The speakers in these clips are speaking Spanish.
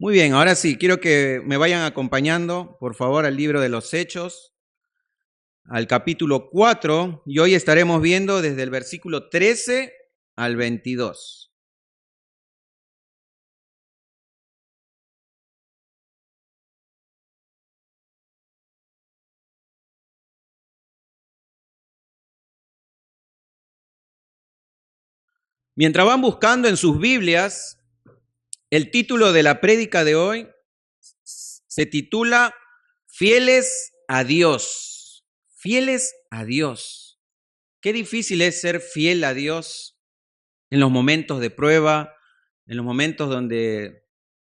Muy bien, ahora sí, quiero que me vayan acompañando, por favor, al libro de los Hechos, al capítulo 4, y hoy estaremos viendo desde el versículo 13 al 22. Mientras van buscando en sus Biblias, el título de la prédica de hoy se titula Fieles a Dios. Fieles a Dios. Qué difícil es ser fiel a Dios en los momentos de prueba, en los momentos donde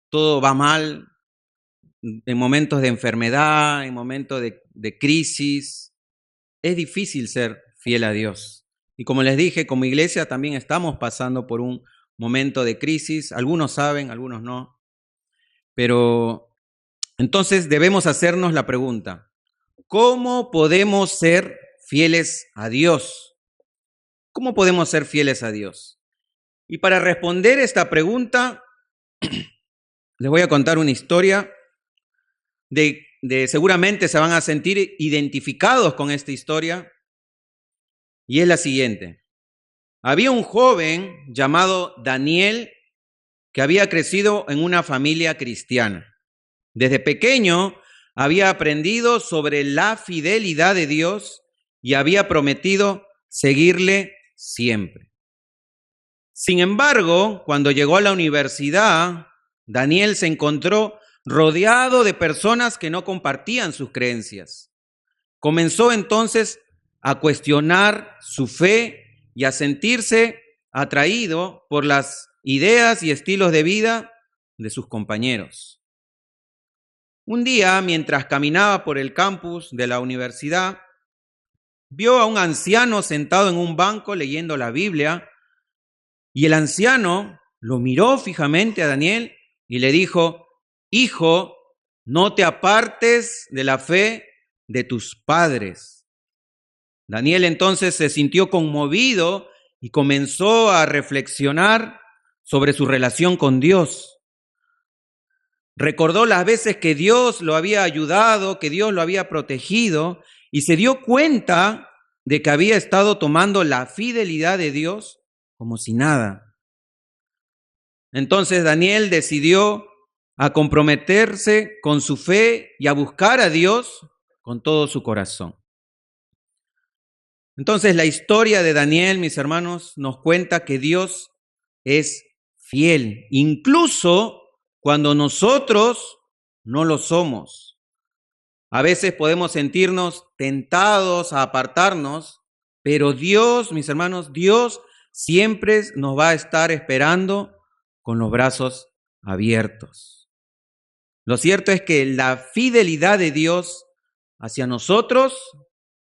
todo va mal, en momentos de enfermedad, en momentos de crisis. Es difícil ser fiel a Dios. Y como les dije, como iglesia también estamos pasando por un momento de crisis. Algunos saben, algunos no. Pero entonces debemos hacernos la pregunta, ¿cómo podemos ser fieles a Dios? ¿Cómo podemos ser fieles a Dios? Y para responder esta pregunta, les voy a contar una historia seguramente se van a sentir identificados con esta historia, y es la siguiente. Había un joven llamado Daniel que había crecido en una familia cristiana. Desde pequeño había aprendido sobre la fidelidad de Dios y había prometido seguirle siempre. Sin embargo, cuando llegó a la universidad, Daniel se encontró rodeado de personas que no compartían sus creencias. Comenzó entonces a cuestionar su fe y a sentirse atraído por las ideas y estilos de vida de sus compañeros. Un día, mientras caminaba por el campus de la universidad, vio a un anciano sentado en un banco leyendo la Biblia, y el anciano lo miró fijamente a Daniel y le dijo: Hijo, no te apartes de la fe de tus padres. Daniel entonces se sintió conmovido y comenzó a reflexionar sobre su relación con Dios. Recordó las veces que Dios lo había ayudado, que Dios lo había protegido, y se dio cuenta de que había estado tomando la fidelidad de Dios como si nada. Entonces Daniel decidió a comprometerse con su fe y a buscar a Dios con todo su corazón. Entonces la historia de Daniel, mis hermanos, nos cuenta que Dios es fiel, incluso cuando nosotros no lo somos. A veces podemos sentirnos tentados a apartarnos, pero Dios, mis hermanos, Dios siempre nos va a estar esperando con los brazos abiertos. Lo cierto es que la fidelidad de Dios hacia nosotros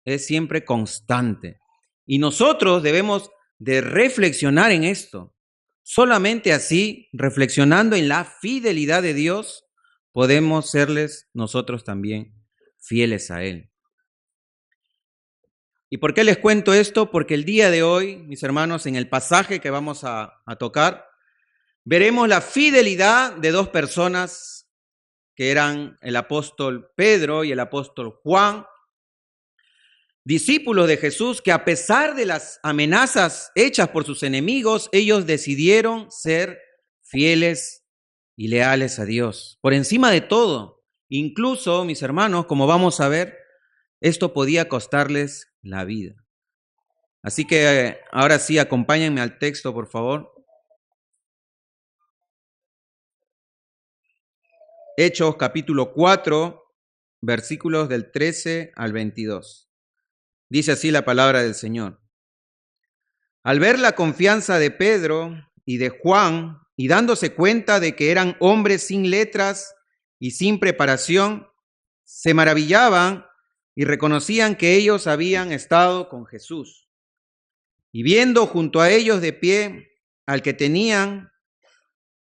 es siempre constante. Y nosotros debemos de reflexionar en esto. Solamente así, reflexionando en la fidelidad de Dios, podemos serles nosotros también fieles a Él. ¿Y por qué les cuento esto? Porque el día de hoy, mis hermanos, en el pasaje que vamos a tocar, veremos la fidelidad de dos personas que eran el apóstol Pedro y el apóstol Juan, discípulos de Jesús, que a pesar de las amenazas hechas por sus enemigos, ellos decidieron ser fieles y leales a Dios. Por encima de todo, incluso, mis hermanos, como vamos a ver, esto podía costarles la vida. Así que ahora sí, acompáñenme al texto, por favor. Hechos capítulo 4, versículos del 13 al 22. Dice así la palabra del Señor. Al ver la confianza de Pedro y de Juan, y dándose cuenta de que eran hombres sin letras y sin preparación, se maravillaban y reconocían que ellos habían estado con Jesús. Y viendo junto a ellos de pie al que tenían,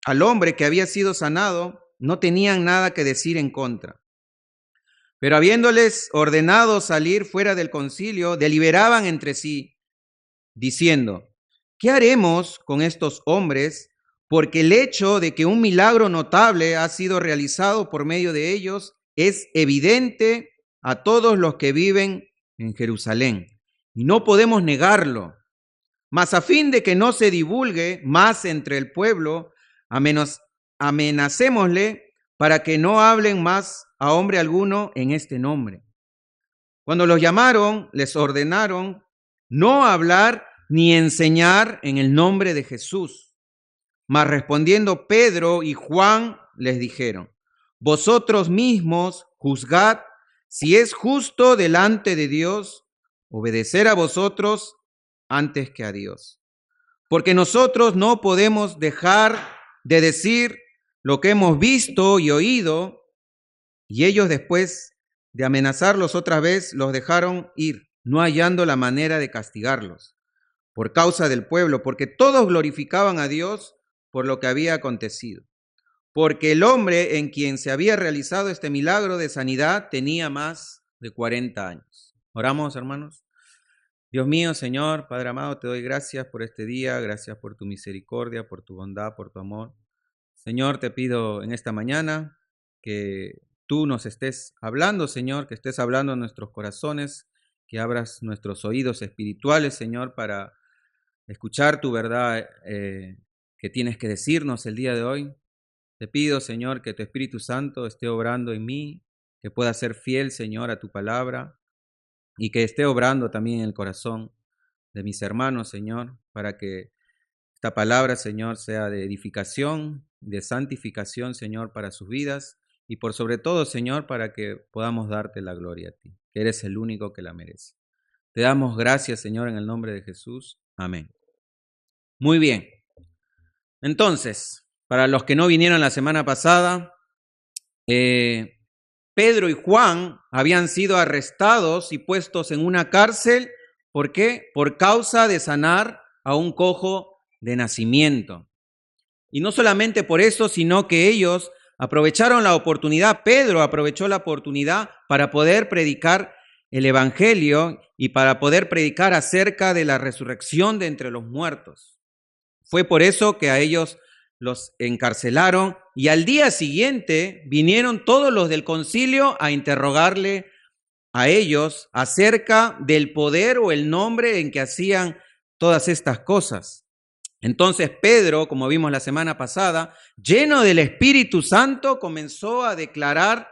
al hombre que había sido sanado, no tenían nada que decir en contra. Pero habiéndoles ordenado salir fuera del concilio, deliberaban entre sí, diciendo: ¿qué haremos con estos hombres? porque el hecho de que un milagro notable ha sido realizado por medio de ellos es evidente a todos los que viven en Jerusalén. Y no podemos negarlo. Mas a fin de que no se divulgue más entre el pueblo, amenacémosle para que no hablen más a hombre alguno en este nombre. Cuando los llamaron, les ordenaron no hablar ni enseñar en el nombre de Jesús. Mas respondiendo Pedro y Juan les dijeron: vosotros mismos juzgad si es justo delante de Dios obedecer a vosotros antes que a Dios. Porque nosotros no podemos dejar de decir lo que hemos visto y oído. Y ellos, después de amenazarlos otra vez, los dejaron ir, no hallando la manera de castigarlos por causa del pueblo, porque todos glorificaban a Dios por lo que había acontecido. Porque el hombre en quien se había realizado este milagro de sanidad tenía más de 40 años. Oramos, hermanos. Dios mío, Señor, Padre amado, te doy gracias por este día, gracias por tu misericordia, por tu bondad, por tu amor. Señor, te pido en esta mañana que tú nos estés hablando, Señor, que estés hablando en nuestros corazones, que abras nuestros oídos espirituales, Señor, para escuchar tu verdad que tienes que decirnos el día de hoy. Te pido, Señor, que tu Espíritu Santo esté obrando en mí, que pueda ser fiel, Señor, a tu palabra y que esté obrando también en el corazón de mis hermanos, Señor, para que esta palabra, Señor, sea de edificación, de santificación, Señor, para sus vidas y por sobre todo, Señor, para que podamos darte la gloria a ti, que eres el único que la merece. Te damos gracias, Señor, en el nombre de Jesús. Amén. Muy bien. Entonces, para los que no vinieron la semana pasada, Pedro y Juan habían sido arrestados y puestos en una cárcel. ¿Por qué? Por causa de sanar a un cojo de nacimiento. Y no solamente por eso, sino que ellos aprovecharon la oportunidad, Pedro aprovechó la oportunidad para poder predicar el evangelio y para poder predicar acerca de la resurrección de entre los muertos. Fue por eso que a ellos los encarcelaron y al día siguiente vinieron todos los del concilio a interrogarle a ellos acerca del poder o el nombre en que hacían todas estas cosas. Entonces Pedro, como vimos la semana pasada, lleno del Espíritu Santo, comenzó a declarar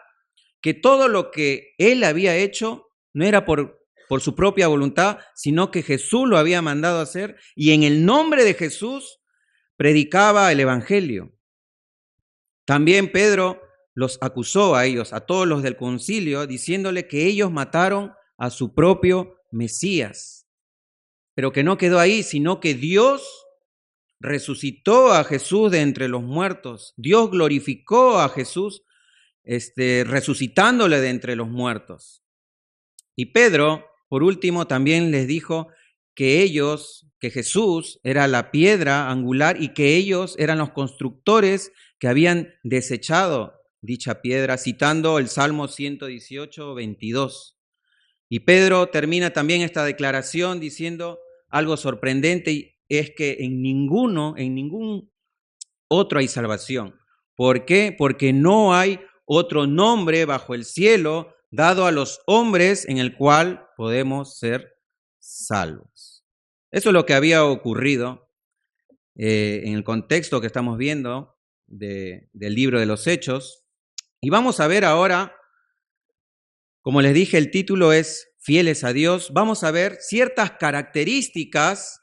que todo lo que él había hecho no era por su propia voluntad, sino que Jesús lo había mandado a hacer y en el nombre de Jesús predicaba el evangelio. También Pedro los acusó a ellos, a todos los del concilio, diciéndole que ellos mataron a su propio Mesías. Pero que no quedó ahí, sino que Dios resucitó a Jesús de entre los muertos. Dios glorificó a Jesús, resucitándole de entre los muertos. Y Pedro, por último, también les dijo que Jesús era la piedra angular y que ellos eran los constructores que habían desechado dicha piedra, citando el Salmo 118, 22. Y Pedro termina también esta declaración diciendo algo sorprendente, es que en ningún otro hay salvación. ¿Por qué? Porque no hay otro nombre bajo el cielo dado a los hombres en el cual podemos ser salvos. Eso es lo que había ocurrido en el contexto que estamos viendo del libro de los Hechos. Y vamos a ver ahora, como les dije, el título es Fieles a Dios. Vamos a ver ciertas características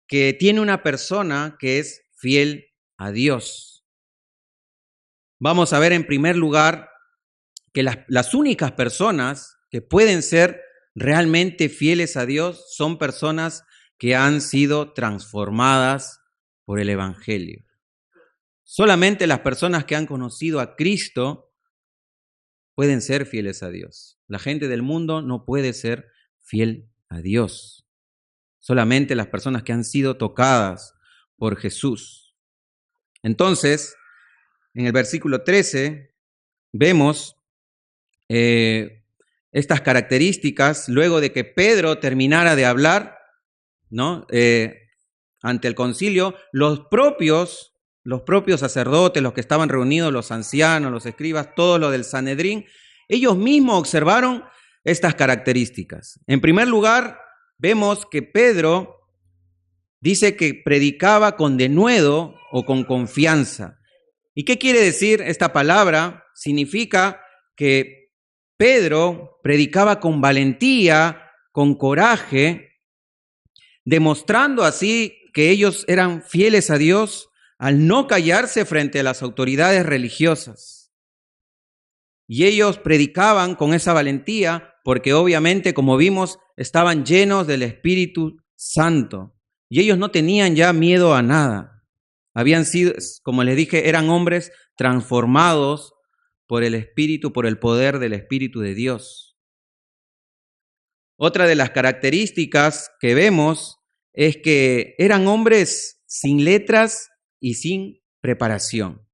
que tiene una persona que es fiel a Dios. Vamos a ver en primer lugar que las únicas personas que pueden ser realmente fieles a Dios son personas que han sido transformadas por el evangelio. Solamente las personas que han conocido a Cristo pueden ser fieles a Dios. La gente del mundo no puede ser fiel a Dios. Solamente las personas que han sido tocadas por Jesús. Entonces, en el versículo 13 vemos estas características luego de que Pedro terminara de hablar, ¿no? ante el concilio, los propios sacerdotes, los que estaban reunidos, los ancianos, los escribas, todo lo del Sanedrín, ellos mismos observaron estas características. En primer lugar, vemos que Pedro dice que predicaba con denuedo o con confianza. ¿Y qué quiere decir esta palabra? Significa que Pedro predicaba con valentía, con coraje, demostrando así que ellos eran fieles a Dios al no callarse frente a las autoridades religiosas. Y ellos predicaban con esa valentía porque obviamente, como vimos, estaban llenos del Espíritu Santo. Y ellos no tenían ya miedo a nada. Habían sido, como les dije, eran hombres transformados por el Espíritu, por el poder del Espíritu de Dios. Otra de las características que vemos es que eran hombres sin letras y sin preparación.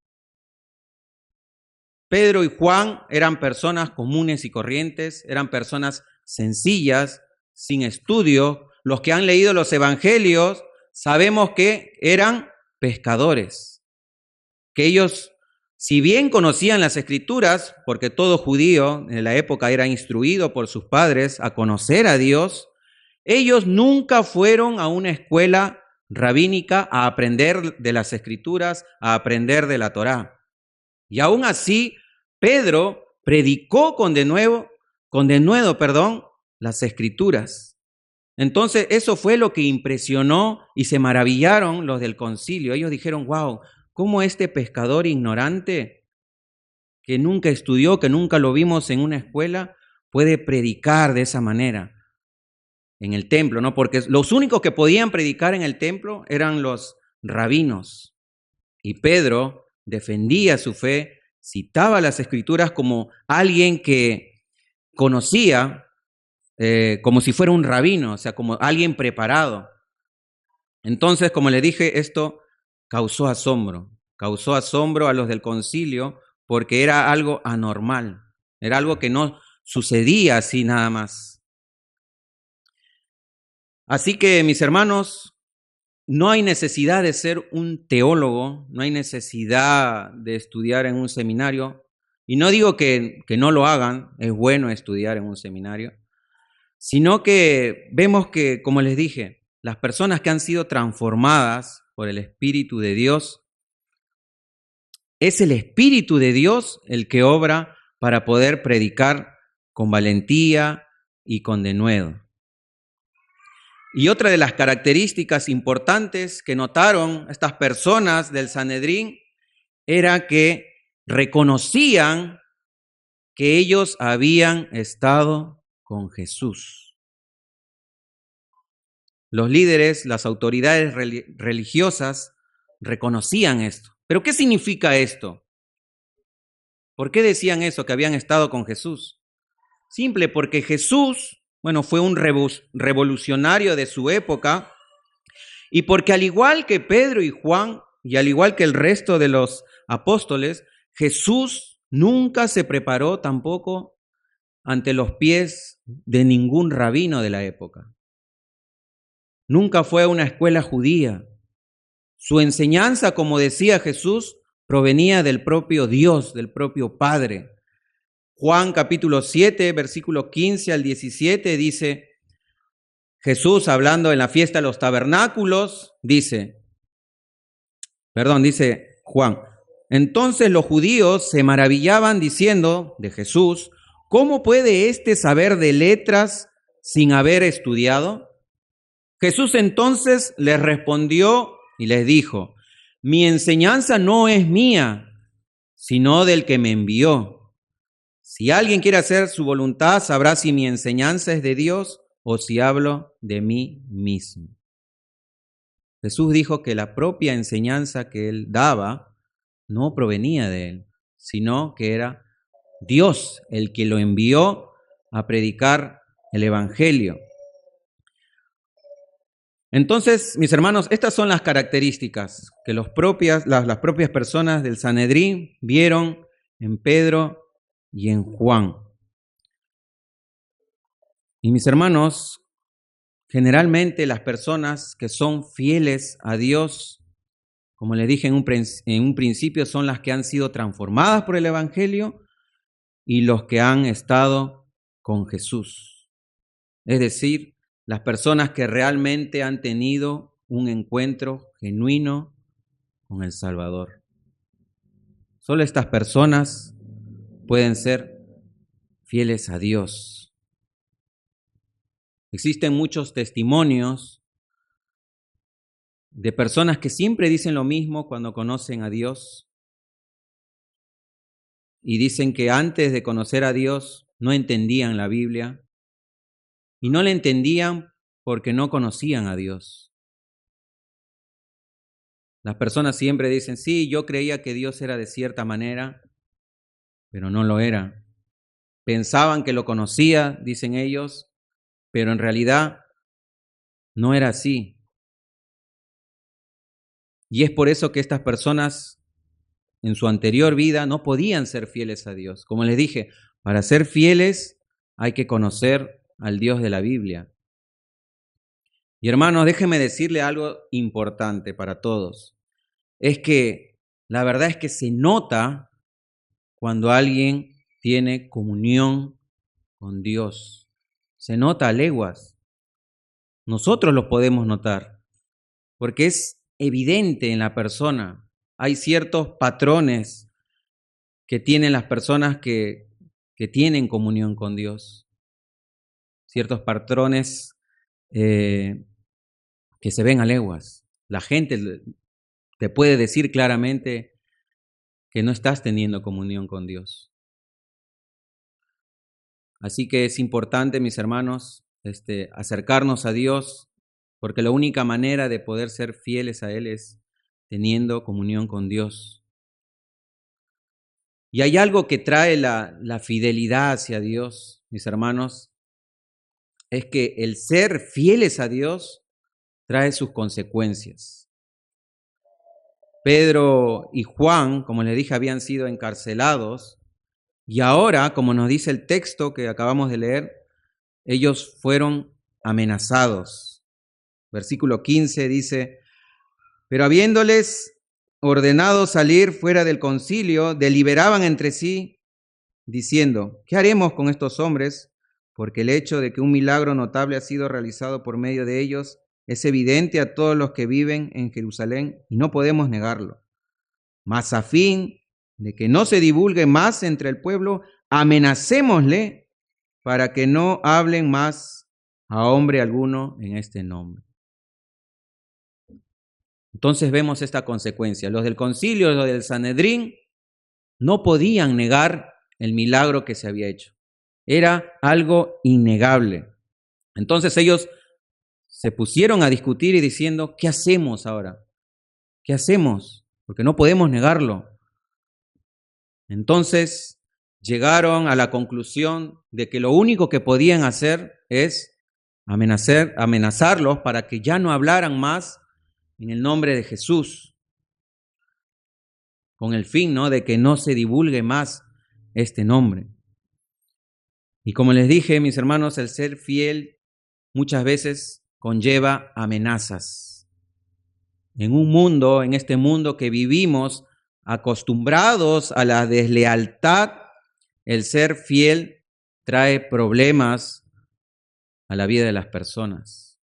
Pedro y Juan eran personas comunes y corrientes, eran personas sencillas, sin estudio. Los que han leído los evangelios sabemos que eran pescadores, que ellos, si bien conocían las escrituras, porque todo judío en la época era instruido por sus padres a conocer a Dios, ellos nunca fueron a una escuela rabínica a aprender de las escrituras, a aprender de la Torá. Y aún así, Pedro predicó con denuedo, las escrituras. Entonces, eso fue lo que impresionó y se maravillaron los del concilio. Ellos dijeron, wow, ¿cómo este pescador ignorante que nunca estudió, que nunca lo vimos en una escuela, puede predicar de esa manera en el templo, ¿no? Porque los únicos que podían predicar en el templo eran los rabinos. Y Pedro defendía su fe, citaba las escrituras como alguien que conocía, como si fuera un rabino, o sea, como alguien preparado. Entonces, como les dije, esto causó asombro a los del concilio porque era algo anormal, era algo que no sucedía así nada más. Así que, mis hermanos, no hay necesidad de ser un teólogo, no hay necesidad de estudiar en un seminario. Y no digo que no lo hagan, es bueno estudiar en un seminario, sino que vemos que, como les dije, las personas que han sido transformadas por el Espíritu de Dios, es el Espíritu de Dios el que obra para poder predicar con valentía y con denuedo. Y otra de las características importantes que notaron estas personas del Sanedrín era que reconocían que ellos habían estado con Jesús. Los líderes, las autoridades religiosas reconocían esto. ¿Pero qué significa esto? ¿Por qué decían eso, que habían estado con Jesús? Simple, porque Jesús, fue un revolucionario de su época, y porque al igual que Pedro y Juan, y al igual que el resto de los apóstoles, Jesús nunca se preparó tampoco ante los pies de ningún rabino de la época. Nunca fue a una escuela judía. Su enseñanza, como decía Jesús, provenía del propio Dios, del propio Padre. Juan capítulo 7, versículo 15 al 17 dice, Jesús hablando en la fiesta de los tabernáculos, dice Juan, entonces los judíos se maravillaban diciendo de Jesús, ¿cómo puede éste saber de letras sin haber estudiado? Jesús entonces les respondió y les dijo, mi enseñanza no es mía, sino del que me envió. Si alguien quiere hacer su voluntad, sabrá si mi enseñanza es de Dios o si hablo de mí mismo. Jesús dijo que la propia enseñanza que él daba no provenía de él, sino que era Dios el que lo envió a predicar el Evangelio. Entonces, mis hermanos, estas son las características que las propias personas del Sanedrín vieron en Pedro y en Juan. Y mis hermanos, Generalmente las personas que son fieles a Dios, como le dije en un principio, son las que han sido transformadas por el Evangelio y los que han estado con Jesús. Es decir, las personas que realmente han tenido un encuentro genuino con el Salvador. Solo estas personas pueden ser fieles a Dios. Existen muchos testimonios de personas que siempre dicen lo mismo cuando conocen a Dios y dicen que antes de conocer a Dios no entendían la Biblia y no la entendían porque no conocían a Dios. Las personas siempre dicen, sí, yo creía que Dios era de cierta manera, pero no lo era. Pensaban que lo conocía, dicen ellos, pero en realidad no era así. Y es por eso que estas personas en su anterior vida no podían ser fieles a Dios. Como les dije, para ser fieles hay que conocer al Dios de la Biblia. Y hermanos, déjenme decirle algo importante para todos. Es que la verdad es que se nota cuando alguien tiene comunión con Dios. Se nota a leguas. Nosotros lo podemos notar, porque es evidente en la persona. Hay ciertos patrones que tienen las personas que tienen comunión con Dios. Ciertos patrones que se ven a leguas. La gente te puede decir claramente que no estás teniendo comunión con Dios. Así que es importante, mis hermanos, acercarnos a Dios, porque la única manera de poder ser fieles a Él es teniendo comunión con Dios. Y hay algo que trae la fidelidad hacia Dios, mis hermanos, es que el ser fieles a Dios trae sus consecuencias. Pedro y Juan, como les dije, habían sido encarcelados y ahora, como nos dice el texto que acabamos de leer, ellos fueron amenazados. Versículo 15 dice, pero habiéndoles ordenado salir fuera del concilio, deliberaban entre sí, diciendo, ¿qué haremos con estos hombres? Porque el hecho de que un milagro notable ha sido realizado por medio de ellos es evidente a todos los que viven en Jerusalén y no podemos negarlo. Mas a fin de que no se divulgue más entre el pueblo, amenacémosle para que no hablen más a hombre alguno en este nombre. Entonces vemos esta consecuencia. Los del concilio, los del Sanedrín, no podían negar el milagro que se había hecho. Era algo innegable. Entonces ellos se pusieron a discutir y diciendo, ¿qué hacemos ahora? ¿Qué hacemos? Porque no podemos negarlo. Entonces llegaron a la conclusión de que lo único que podían hacer es amenazarlos para que ya no hablaran más en el nombre de Jesús, con el fin, ¿no?, de que no se divulgue más este nombre. Y como les dije, mis hermanos, el ser fiel muchas veces conlleva amenazas. En este mundo que vivimos, acostumbrados a la deslealtad, el ser fiel trae problemas a la vida de las personas.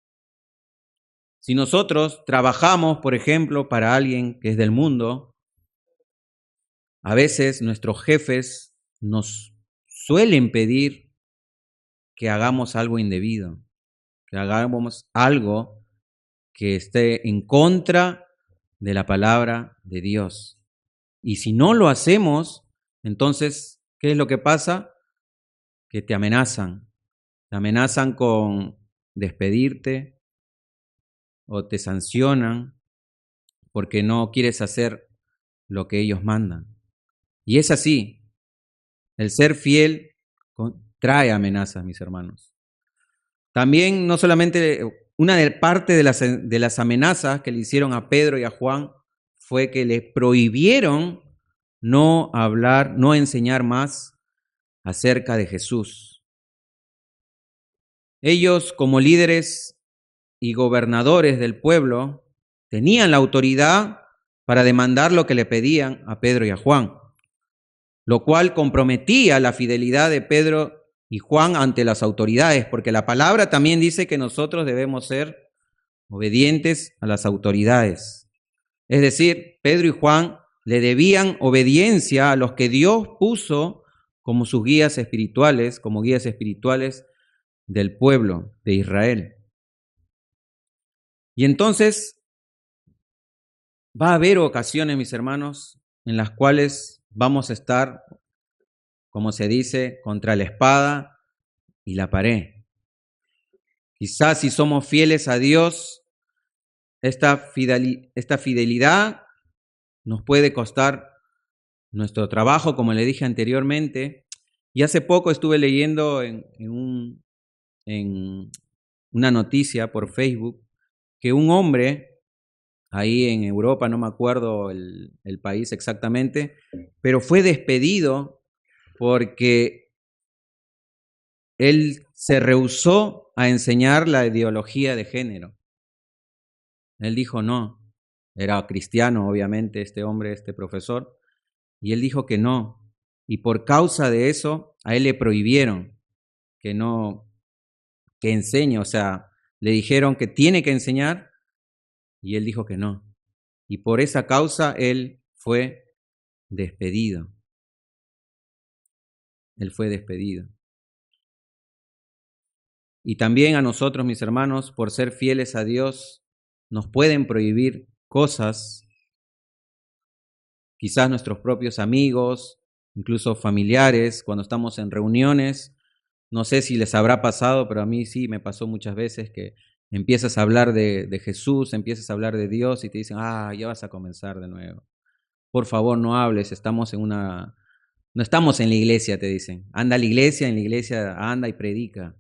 Si nosotros trabajamos, por ejemplo, para alguien que es del mundo, a veces nuestros jefes nos suelen pedir que hagamos algo indebido, que hagamos algo que esté en contra de la palabra de Dios. Y si no lo hacemos, entonces, ¿qué es lo que pasa? Que te amenazan con despedirte o te sancionan porque no quieres hacer lo que ellos mandan. Y es así, el ser fiel trae amenazas, mis hermanos. También no solamente una parte de las amenazas que le hicieron a Pedro y a Juan fue que les prohibieron no hablar, no enseñar más acerca de Jesús. Ellos como líderes y gobernadores del pueblo tenían la autoridad para demandar lo que le pedían a Pedro y a Juan, lo cual comprometía la fidelidad de Pedro y Juan ante las autoridades, porque la palabra también dice que nosotros debemos ser obedientes a las autoridades. Es decir, Pedro y Juan le debían obediencia a los que Dios puso como sus guías espirituales, como guías espirituales del pueblo de Israel. Y entonces va a haber ocasiones, mis hermanos, en las cuales vamos a estar, como se dice, contra la espada y la pared. Quizás si somos fieles a Dios, esta fidelidad nos puede costar nuestro trabajo, como le dije anteriormente. Y hace poco estuve leyendo en una noticia por Facebook que un hombre ahí en Europa, no me acuerdo el país exactamente, pero fue despedido porque él se rehusó a enseñar la ideología de género. Él dijo no, era cristiano obviamente este hombre, este profesor, y él dijo que no, y por causa de eso a él le prohibieron que enseñe, o sea, le dijeron que tiene que enseñar y él dijo que no. Y por esa causa él fue despedido. Él fue despedido. Y también a nosotros, mis hermanos, por ser fieles a Dios, nos pueden prohibir cosas, quizás nuestros propios amigos, incluso familiares, cuando estamos en reuniones. No sé si les habrá pasado, pero a mí sí me pasó muchas veces que empiezas a hablar de Jesús, empiezas a hablar de Dios y te dicen, ya vas a comenzar de nuevo. Por favor, no hables, no estamos en la iglesia, te dicen. Anda a la iglesia, en la iglesia anda y predica.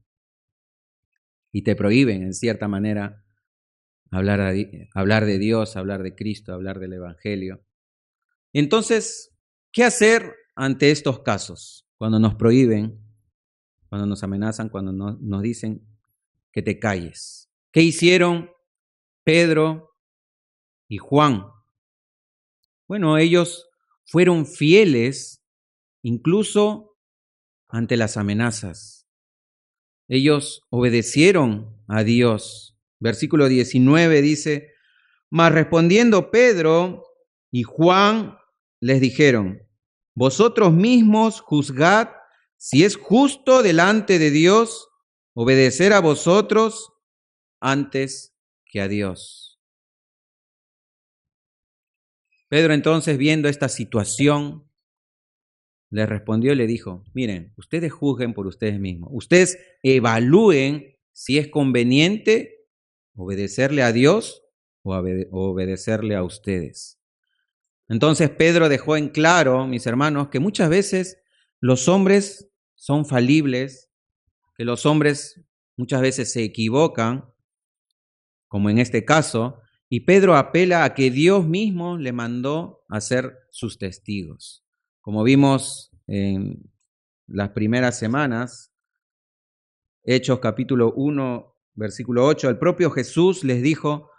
Y te prohíben, en cierta manera, hablar de Dios, hablar de Cristo, hablar del Evangelio. Entonces, ¿qué hacer ante estos casos? Cuando nos prohíben, cuando nos amenazan, cuando nos dicen que te calles. ¿Qué hicieron Pedro y Juan? Bueno, ellos fueron fieles incluso ante las amenazas. Ellos obedecieron a Dios. Versículo 19 dice, mas respondiendo Pedro y Juan les dijeron, vosotros mismos juzgad si es justo delante de Dios obedecer a vosotros antes que a Dios. Pedro entonces, viendo esta situación, le respondió y le dijo, miren, ustedes juzguen por ustedes mismos, ustedes evalúen si es conveniente obedecerle a Dios o obedecerle a ustedes. Entonces Pedro dejó en claro, mis hermanos, que muchas veces los hombres son falibles, que los hombres muchas veces se equivocan, como en este caso, y Pedro apela a que Dios mismo le mandó a ser sus testigos. Como vimos en las primeras semanas, Hechos capítulo 1, versículo 8, el propio Jesús les dijo,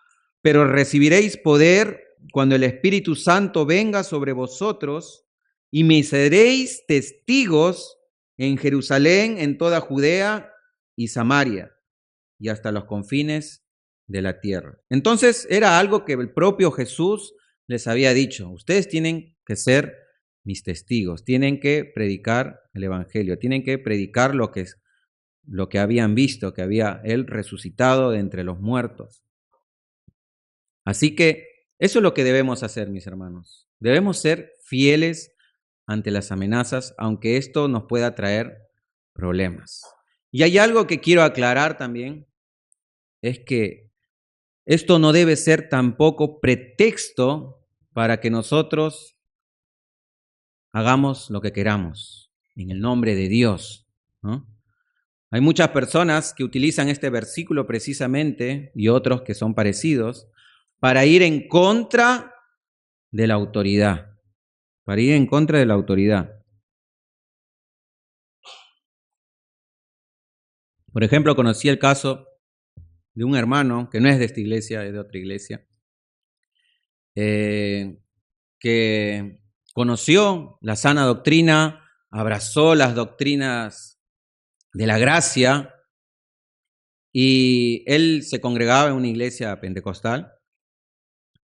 pero recibiréis poder cuando el Espíritu Santo venga sobre vosotros y me seréis testigos en Jerusalén, en toda Judea y Samaria y hasta los confines de la tierra. Entonces era algo que el propio Jesús les había dicho, ustedes tienen que ser mis testigos, tienen que predicar el Evangelio, tienen que predicar lo que habían visto, que había Él resucitado de entre los muertos. Así que eso es lo que debemos hacer, mis hermanos. Debemos ser fieles ante las amenazas, aunque esto nos pueda traer problemas. Y hay algo que quiero aclarar también, es que esto no debe ser tampoco pretexto para que nosotros hagamos lo que queramos en el nombre de Dios, ¿no? Hay muchas personas que utilizan este versículo precisamente y otros que son parecidos para ir en contra de la autoridad, para ir en contra de la autoridad. Por ejemplo, conocí el caso de un hermano que no es de esta iglesia, es de otra iglesia, que conoció la sana doctrina, abrazó las doctrinas de la gracia, y él se congregaba en una iglesia pentecostal,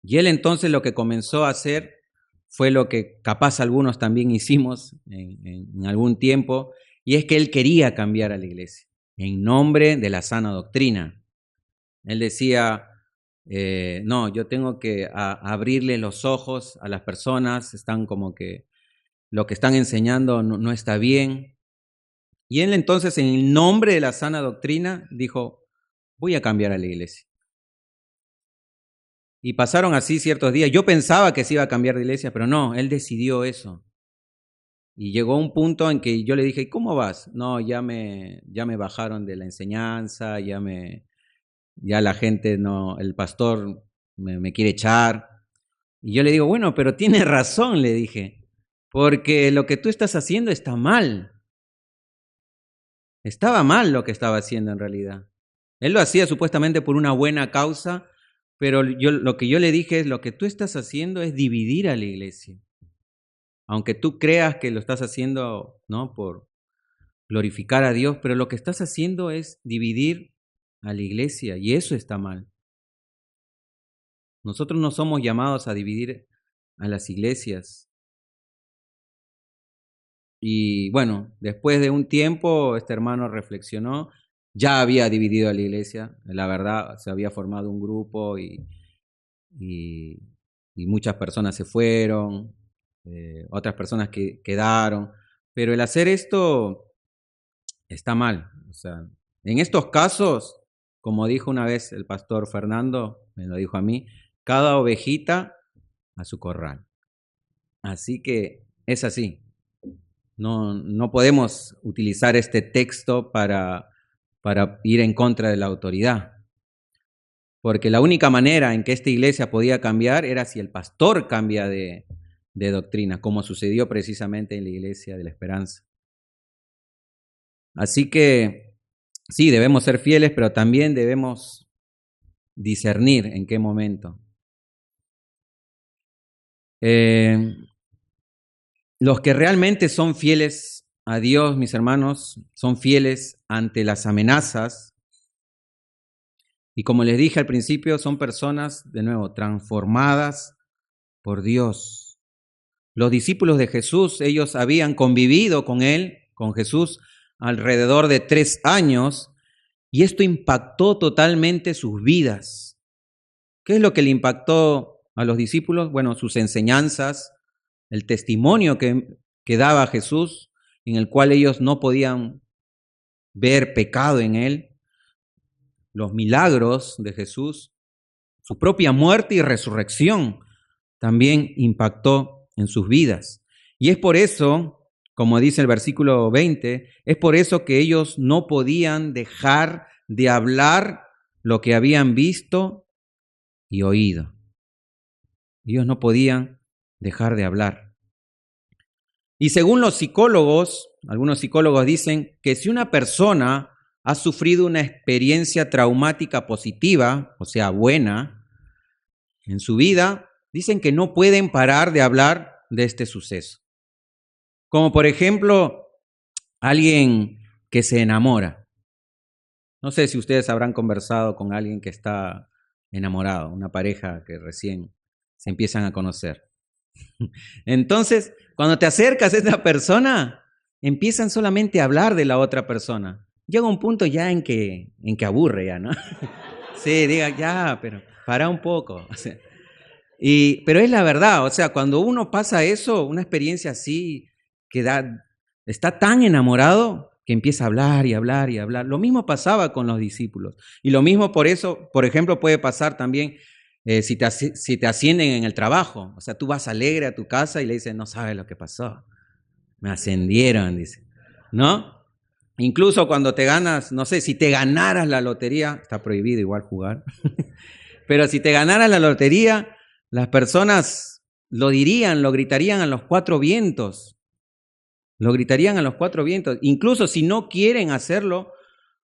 y él entonces lo que comenzó a hacer fue lo que capaz algunos también hicimos en algún tiempo, y es que él quería cambiar a la iglesia en nombre de la sana doctrina. Él decía, no, yo tengo que abrirle los ojos a las personas, están como que lo que están enseñando no está bien. Y él entonces, en el nombre de la sana doctrina, dijo, voy a cambiar a la iglesia. Y pasaron así ciertos días. Yo pensaba que se iba a cambiar de iglesia, pero no, él decidió eso. Y llegó un punto en que yo le dije, ¿cómo vas? No, ya me bajaron de la enseñanza, ya la gente no, el pastor me quiere echar. Y yo le digo, bueno, pero tiene razón, le dije, porque lo que tú estás haciendo está mal. Estaba mal lo que estaba haciendo en realidad. Él lo hacía supuestamente por una buena causa, pero lo que yo le dije es, lo que tú estás haciendo es dividir a la iglesia. Aunque tú creas que lo estás haciendo, ¿no?, por glorificar a Dios, pero lo que estás haciendo es dividir a la iglesia, y eso está mal. Nosotros no somos llamados a dividir a las iglesias. Y bueno, después de un tiempo, este hermano reflexionó, ya había dividido a la iglesia, la verdad, se había formado un grupo y muchas personas se fueron, otras personas que quedaron, pero el hacer esto está mal. O sea, en estos casos, como dijo una vez el pastor Fernando, me lo dijo a mí, cada ovejita a su corral. Así que es así. No podemos utilizar este texto para ir en contra de la autoridad. Porque la única manera en que esta iglesia podía cambiar era si el pastor cambia de doctrina, como sucedió precisamente en la Iglesia de la Esperanza. Así que sí, debemos ser fieles, pero también debemos discernir en qué momento. Los que realmente son fieles a Dios, mis hermanos, son fieles ante las amenazas. Y como les dije al principio, son personas, de nuevo, transformadas por Dios. Los discípulos de Jesús, ellos habían convivido con él, con Jesús, alrededor de 3 años, y esto impactó totalmente sus vidas. ¿Qué es lo que le impactó a los discípulos? Bueno, sus enseñanzas, el testimonio que daba Jesús, en el cual ellos no podían ver pecado en él, los milagros de Jesús, su propia muerte y resurrección también impactó en sus vidas. Y es por eso, como dice el versículo 20, es por eso que ellos no podían dejar de hablar lo que habían visto y oído. Ellos no podían dejar de hablar. Y según los psicólogos, algunos psicólogos dicen que si una persona ha sufrido una experiencia traumática positiva, o sea, buena, en su vida, dicen que no pueden parar de hablar de este suceso. Como por ejemplo, alguien que se enamora. No sé si ustedes habrán conversado con alguien que está enamorado, una pareja que recién se empiezan a conocer. Entonces, cuando te acercas a esta persona, empiezan solamente a hablar de la otra persona. Llega un punto ya en que aburre ya, ¿no? Sí, diga, ya, pero para un poco. O sea, pero es la verdad, o sea, cuando uno pasa eso, una experiencia así, está tan enamorado que empieza a hablar y hablar y hablar. Lo mismo pasaba con los discípulos. Y lo mismo por eso, por ejemplo, puede pasar también si te ascienden en el trabajo. O sea, tú vas alegre a tu casa y le dices, no sabes lo que pasó. Me ascendieron, dice. ¿No? Incluso cuando te ganas, no sé, si te ganaras la lotería, está prohibido igual jugar, pero si te ganaras la lotería, las personas lo dirían, lo gritarían a los 4 vientos. Lo gritarían a los 4 vientos. Incluso si no quieren hacerlo,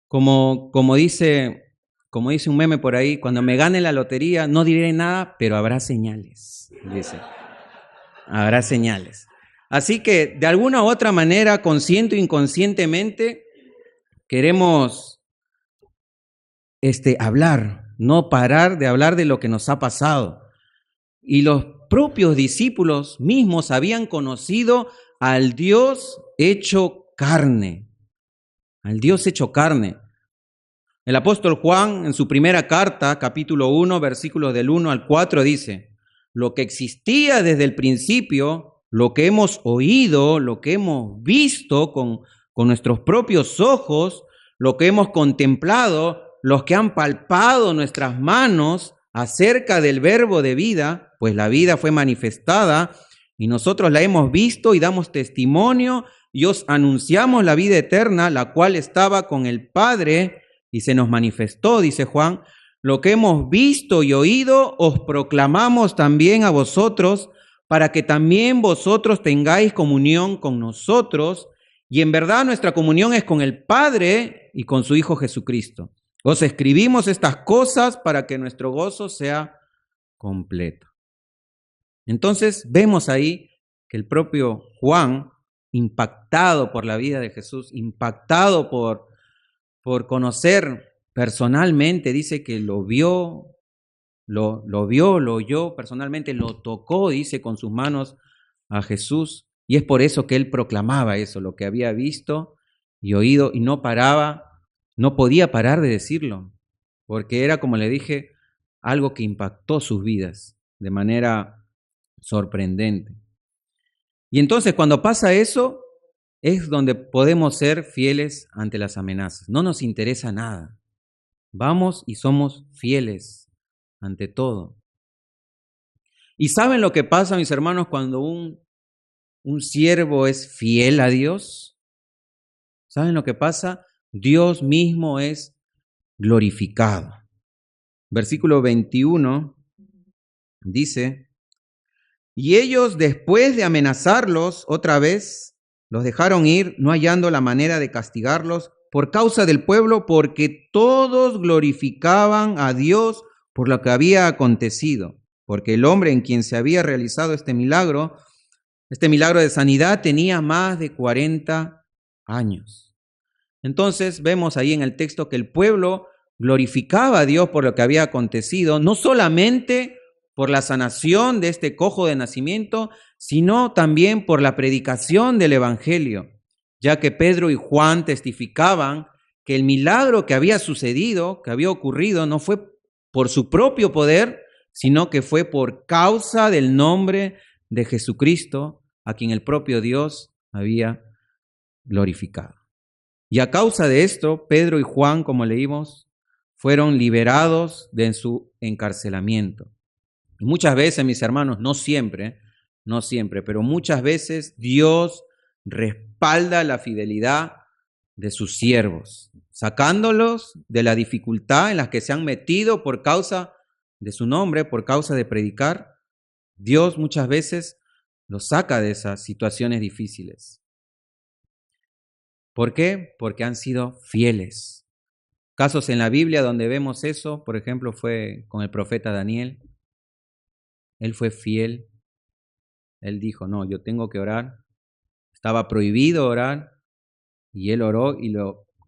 como dice como dice un meme por ahí, cuando me gane la lotería no diré nada, pero habrá señales, dice. Habrá señales. Así que de alguna u otra manera, consciente o inconscientemente, queremos hablar, no parar de hablar de lo que nos ha pasado. Y los propios discípulos mismos habían conocido al Dios hecho carne, al Dios hecho carne. El apóstol Juan, en su primera carta, capítulo 1, versículos del 1 al 4, dice: lo que existía desde el principio, lo que hemos oído, lo que hemos visto con nuestros propios ojos, lo que hemos contemplado, los que han palpado nuestras manos acerca del verbo de vida, pues la vida fue manifestada y nosotros la hemos visto y damos testimonio y os anunciamos la vida eterna, la cual estaba con el Padre y se nos manifestó, dice Juan. Lo que hemos visto y oído os proclamamos también a vosotros, para que también vosotros tengáis comunión con nosotros. Y en verdad nuestra comunión es con el Padre y con su Hijo Jesucristo. Os escribimos estas cosas para que nuestro gozo sea completo. Entonces vemos ahí que el propio Juan, impactado por la vida de Jesús, impactado por conocer personalmente, dice que lo vio, lo oyó personalmente, lo tocó, dice, con sus manos a Jesús. Y es por eso que él proclamaba eso, lo que había visto y oído, y no podía parar de decirlo, porque era, como le dije, algo que impactó sus vidas de manera sorprendente. Y entonces cuando pasa eso, es donde podemos ser fieles ante las amenazas. No nos interesa nada. Vamos y somos fieles ante todo. ¿Y saben lo que pasa, mis hermanos, cuando un siervo es fiel a Dios? ¿Saben lo que pasa? Dios mismo es glorificado. Versículo 21 dice: y ellos, después de amenazarlos otra vez, los dejaron ir, no hallando la manera de castigarlos por causa del pueblo, porque todos glorificaban a Dios por lo que había acontecido. Porque el hombre en quien se había realizado este milagro de sanidad, tenía más de 40 años. Entonces vemos ahí en el texto que el pueblo glorificaba a Dios por lo que había acontecido, no solamente por la sanación de este cojo de nacimiento, sino también por la predicación del Evangelio, ya que Pedro y Juan testificaban que el milagro que había sucedido, que había ocurrido, no fue por su propio poder, sino que fue por causa del nombre de Jesucristo, a quien el propio Dios había glorificado. Y a causa de esto, Pedro y Juan, como leímos, fueron liberados de su encarcelamiento. Y muchas veces, mis hermanos, no siempre, pero muchas veces Dios respalda la fidelidad de sus siervos, sacándolos de la dificultad en la que se han metido por causa de su nombre, por causa de predicar. Dios muchas veces los saca de esas situaciones difíciles. ¿Por qué? Porque han sido fieles. Casos en la Biblia donde vemos eso, por ejemplo, fue con el profeta Daniel. Él fue fiel. Él dijo: no, yo tengo que orar. Estaba prohibido orar. Y él oró y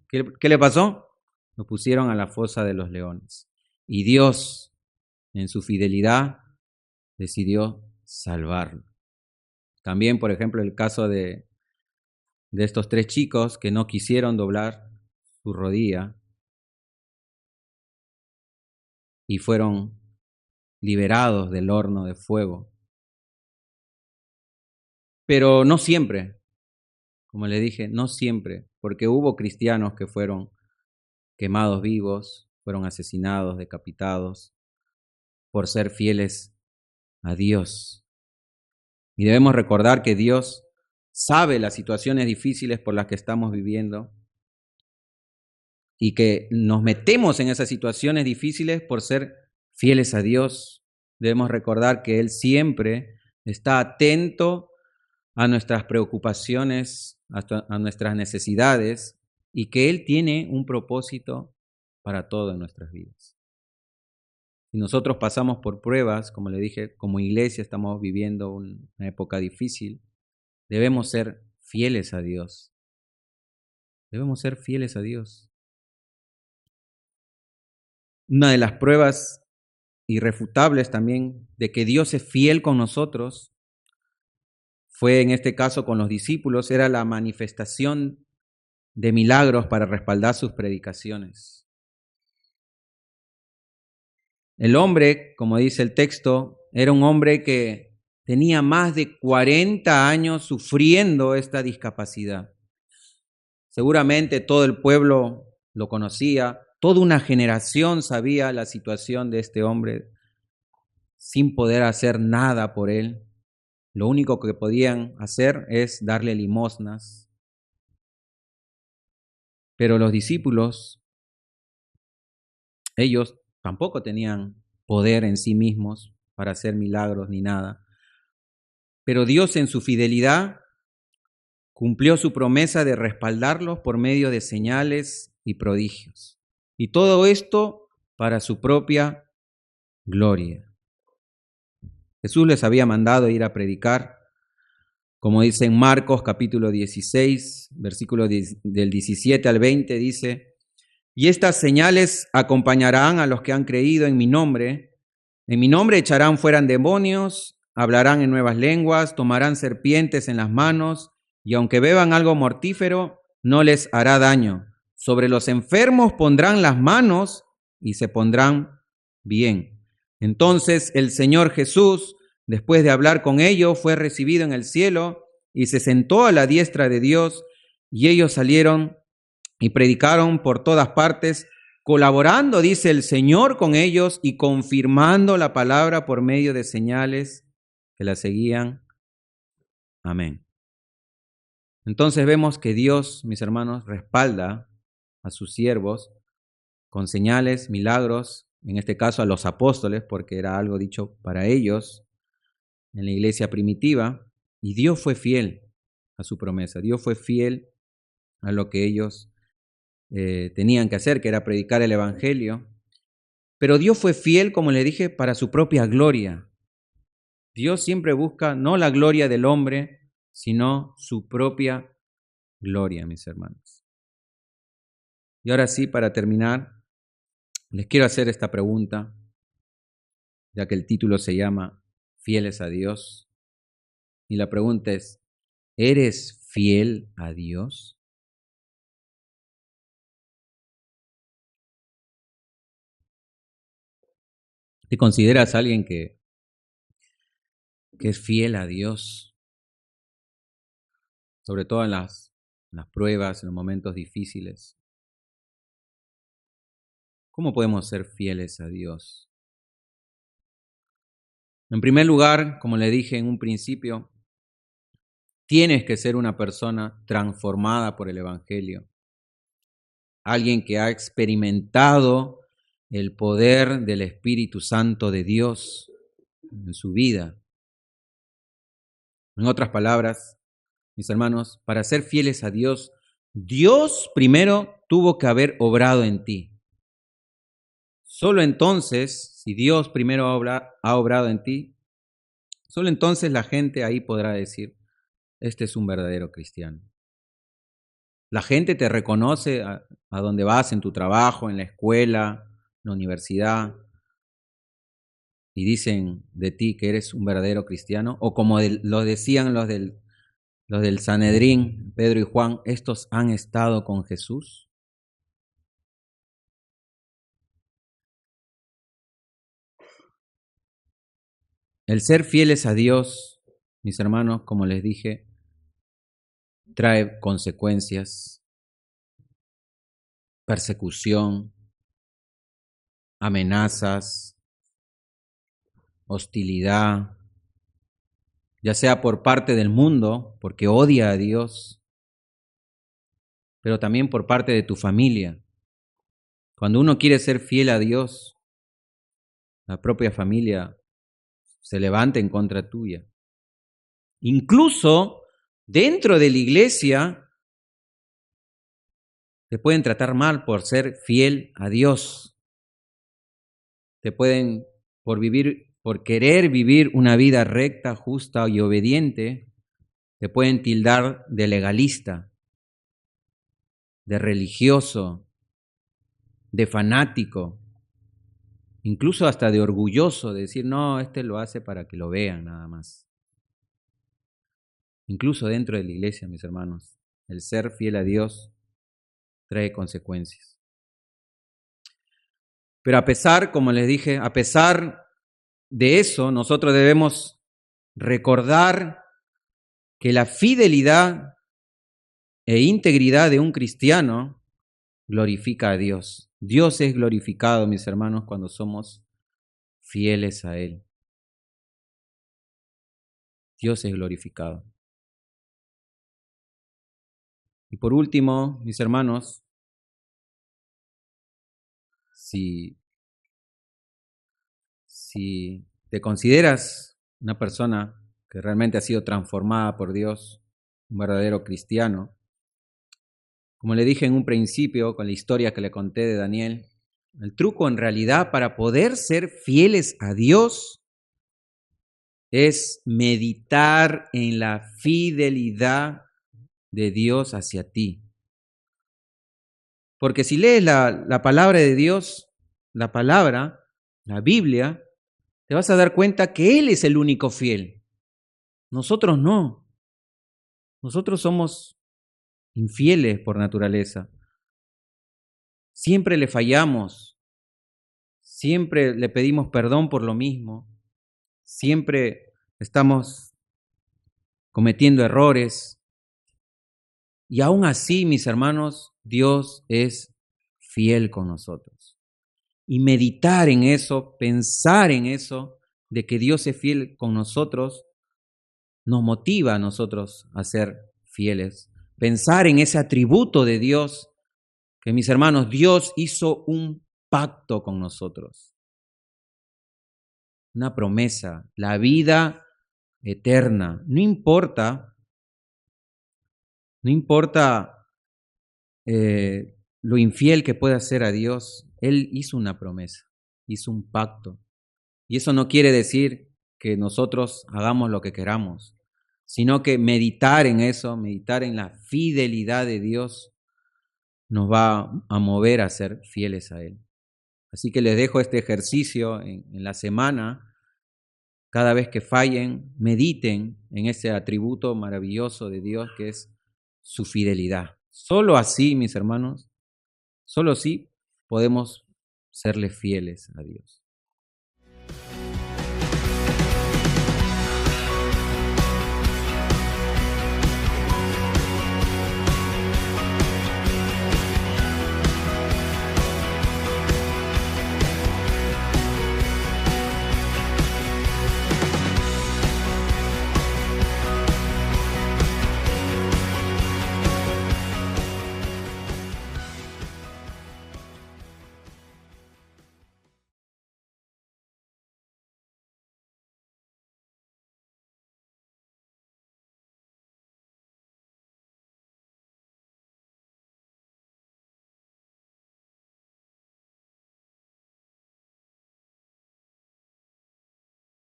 ¿qué le pasó? Lo pusieron a la fosa de los leones. Y Dios, en su fidelidad, decidió salvarlo. También, por ejemplo, el caso de estos 3 chicos que no quisieron doblar su rodilla y fueron liberados del horno de fuego. Pero no siempre, como le dije, no siempre, porque hubo cristianos que fueron quemados vivos, fueron asesinados, decapitados, por ser fieles a Dios. Y debemos recordar que Dios sabe las situaciones difíciles por las que estamos viviendo y que nos metemos en esas situaciones difíciles por ser fieles a Dios. Debemos recordar que Él siempre está atento a nuestras preocupaciones, a nuestras necesidades, y que Él tiene un propósito para todo en nuestras vidas. Si nosotros pasamos por pruebas, como le dije, como iglesia estamos viviendo una época difícil, debemos ser fieles a Dios. Debemos ser fieles a Dios. Una de las pruebas irrefutables también de que Dios es fiel con nosotros fue en este caso con los discípulos, era la manifestación de milagros para respaldar sus predicaciones. El hombre, como dice el texto, era un hombre que tenía más de 40 años sufriendo esta discapacidad. Seguramente todo el pueblo lo conocía, toda una generación sabía la situación de este hombre sin poder hacer nada por él. Lo único que podían hacer es darle limosnas. Pero los discípulos, ellos tampoco tenían poder en sí mismos para hacer milagros ni nada. Pero Dios en su fidelidad cumplió su promesa de respaldarlos por medio de señales y prodigios. Y todo esto para su propia gloria. Jesús les había mandado ir a predicar, como dice en Marcos capítulo 16, versículo del 17 al 20, dice: y estas señales acompañarán a los que han creído en mi nombre echarán fuera demonios, hablarán en nuevas lenguas, tomarán serpientes en las manos, y aunque beban algo mortífero, no les hará daño. Sobre los enfermos pondrán las manos y se pondrán bien. Entonces el Señor Jesús, después de hablar con ellos, fue recibido en el cielo y se sentó a la diestra de Dios, y ellos salieron y predicaron por todas partes, colaborando, dice el Señor, con ellos y confirmando la palabra por medio de señales que la seguían. Amén. Entonces vemos que Dios, mis hermanos, respalda a sus siervos con señales, milagros, en este caso a los apóstoles, porque era algo dicho para ellos en la iglesia primitiva, y Dios fue fiel a su promesa. Dios fue fiel a lo que ellos tenían que hacer, que era predicar el evangelio. Pero Dios fue fiel, como le dije, para su propia gloria. Dios siempre busca no la gloria del hombre, sino su propia gloria, mis hermanos. Y ahora sí, para terminar, les quiero hacer esta pregunta, ya que el título se llama Fieles a Dios. Y la pregunta es: ¿eres fiel a Dios? ¿Te consideras alguien que es fiel a Dios? Sobre todo en las pruebas, en los momentos difíciles. ¿Cómo podemos ser fieles a Dios? En primer lugar, como le dije en un principio, tienes que ser una persona transformada por el Evangelio. Alguien que ha experimentado el poder del Espíritu Santo de Dios en su vida. En otras palabras, mis hermanos, para ser fieles a Dios, Dios primero tuvo que haber obrado en ti. Solo entonces, si Dios primero ha obrado en ti, solo entonces la gente ahí podrá decir: este es un verdadero cristiano. La gente te reconoce a donde vas, en tu trabajo, en la escuela, en la universidad, y dicen de ti que eres un verdadero cristiano, o como lo decían los del Sanedrín, Pedro y Juan: estos han estado con Jesús. El ser fieles a Dios, mis hermanos, como les dije, trae consecuencias, persecución, amenazas, hostilidad, ya sea por parte del mundo, porque odia a Dios, pero también por parte de tu familia. Cuando uno quiere ser fiel a Dios, la propia familia se levanta en contra tuya. Incluso dentro de la iglesia Te pueden tratar mal por ser fiel a Dios. Te pueden, por querer vivir una vida recta, justa y obediente, te pueden tildar de legalista, de religioso, de fanático, incluso hasta de orgulloso, de decir, no, este lo hace para que lo vean nada más. Incluso dentro de la iglesia, mis hermanos, el ser fiel a Dios trae consecuencias. Pero a pesar, como les dije, a pesar de eso, nosotros debemos recordar que la fidelidad e integridad de un cristiano glorifica a Dios. Dios es glorificado, mis hermanos, cuando somos fieles a Él. Dios es glorificado. Y por último, mis hermanos, si te consideras una persona que realmente ha sido transformada por Dios, un verdadero cristiano, como le dije en un principio con la historia que le conté de Daniel, el truco en realidad para poder ser fieles a Dios es meditar en la fidelidad de Dios hacia ti. Porque si lees la palabra de Dios, la palabra, la Biblia, te vas a dar cuenta que Él es el único fiel. Nosotros no. Nosotros somos infieles por naturaleza. Siempre le fallamos. Siempre le pedimos perdón por lo mismo. Siempre estamos cometiendo errores. Y aún así, mis hermanos, Dios es fiel con nosotros. Y meditar en eso, pensar en eso, de que Dios es fiel con nosotros, nos motiva a nosotros a ser fieles. Pensar en ese atributo de Dios, que mis hermanos, Dios hizo un pacto con nosotros. Una promesa, la vida eterna. No importa lo infiel que pueda ser a Dios, Él hizo una promesa, hizo un pacto. Y eso no quiere decir que nosotros hagamos lo que queramos, sino que meditar en eso, meditar en la fidelidad de Dios, nos va a mover a ser fieles a Él. Así que les dejo este ejercicio en la semana. Cada vez que fallen, mediten en ese atributo maravilloso de Dios que es su fidelidad. Solo así, mis hermanos, solo así podemos serle fieles a Dios.